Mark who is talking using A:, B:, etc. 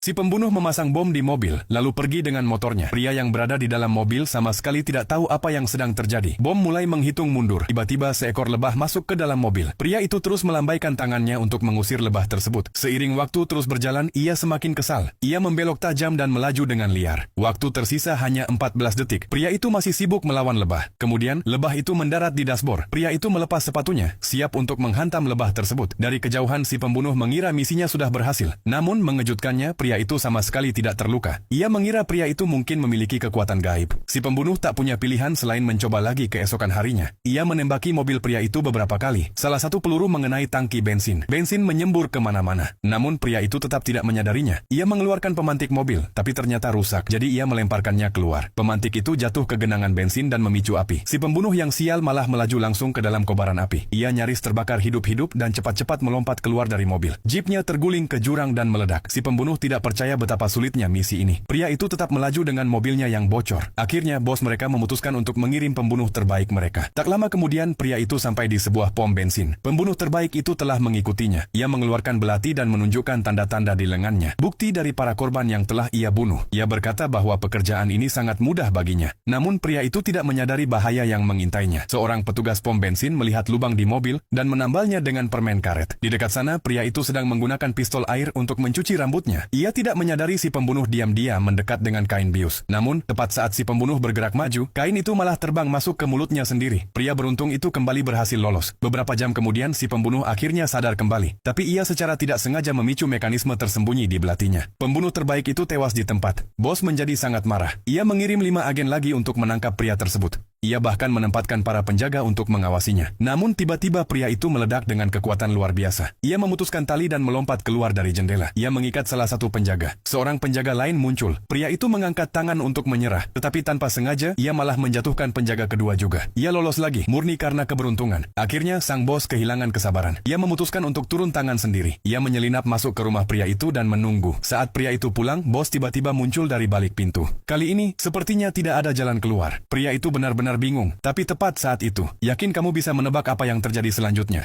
A: Si pembunuh memasang bom di mobil, lalu pergi dengan motornya. Pria yang berada di dalam mobil sama sekali tidak tahu apa yang sedang terjadi. Bom mulai menghitung mundur. Tiba-tiba seekor lebah masuk ke dalam mobil. Pria itu terus melambaikan tangannya untuk mengusir lebah tersebut. Seiring waktu terus berjalan, ia semakin kesal. Ia membelok tajam dan melaju dengan liar. Waktu tersisa hanya 14 detik. Pria itu masih sibuk melawan lebah. Kemudian, lebah itu mendarat di dashboard. Pria itu melepas sepatunya, siap untuk menghantam lebah tersebut. Dari kejauhan, si pembunuh mengira misinya sudah berhasil. Namun, mengejutkannya, pria itu sama sekali tidak terluka. Ia mengira pria itu mungkin memiliki kekuatan gaib. Si pembunuh tak punya pilihan selain mencoba lagi keesokan harinya. Ia menembaki mobil pria itu beberapa kali. Salah satu peluru mengenai tangki bensin. Bensin menyembur kemana-mana. Namun pria itu tetap tidak menyadarinya. Ia mengeluarkan pemantik mobil, tapi ternyata rusak. Jadi ia melemparkannya keluar. Pemantik itu jatuh ke genangan bensin dan memicu api. Si pembunuh yang sial malah melaju langsung ke dalam kobaran api. Ia nyaris terbakar hidup-hidup dan cepat-cepat melompat keluar dari mobil. Jeepnya terguling ke jurang dan meledak. Si pembunuh tidak percaya betapa sulitnya misi ini. Pria itu tetap melaju dengan mobilnya yang bocor. Akhirnya, bos mereka memutuskan untuk mengirim pembunuh terbaik mereka. Tak lama kemudian, pria itu sampai di sebuah pom bensin. Pembunuh terbaik itu telah mengikutinya. Ia mengeluarkan belati dan menunjukkan tanda-tanda di lengannya. Bukti dari para korban yang telah ia bunuh. Ia berkata bahwa pekerjaan ini sangat mudah baginya. Namun, pria itu tidak menyadari bahaya yang mengintainya. Seorang petugas pom bensin melihat lubang di mobil dan menambalnya dengan permen karet. Di dekat sana, pria itu sedang menggunakan pistol air untuk mencuci rambutnya. Ia tidak menyadari si pembunuh diam-diam mendekat dengan kain bius. Namun, tepat saat si pembunuh bergerak maju, kain itu malah terbang masuk ke mulutnya sendiri. Pria beruntung itu kembali berhasil lolos. Beberapa jam kemudian, si pembunuh akhirnya sadar kembali. Tapi ia secara tidak sengaja memicu mekanisme tersembunyi di belatinya. Pembunuh terbaik itu tewas di tempat. Bos menjadi sangat marah. Ia mengirim 5 agen lagi untuk menangkap pria tersebut. Ia bahkan menempatkan para penjaga untuk mengawasinya. Namun tiba-tiba pria itu meledak dengan kekuatan luar biasa. Ia memutuskan tali dan melompat keluar dari jendela. Ia mengikat salah satu penjaga. Seorang penjaga lain muncul. Pria itu mengangkat tangan untuk menyerah. Tetapi tanpa sengaja, ia malah menjatuhkan penjaga kedua juga. Ia lolos lagi, murni karena keberuntungan. Akhirnya, sang bos kehilangan kesabaran. Ia memutuskan untuk turun tangan sendiri. Ia menyelinap masuk ke rumah pria itu dan menunggu. Saat pria itu pulang, bos tiba-tiba muncul dari balik pintu. Kali ini, sepertinya tidak ada jalan keluar. Pria itu benar-benar bingung. Tapi tepat saat itu, yakin kamu bisa menebak apa yang terjadi selanjutnya?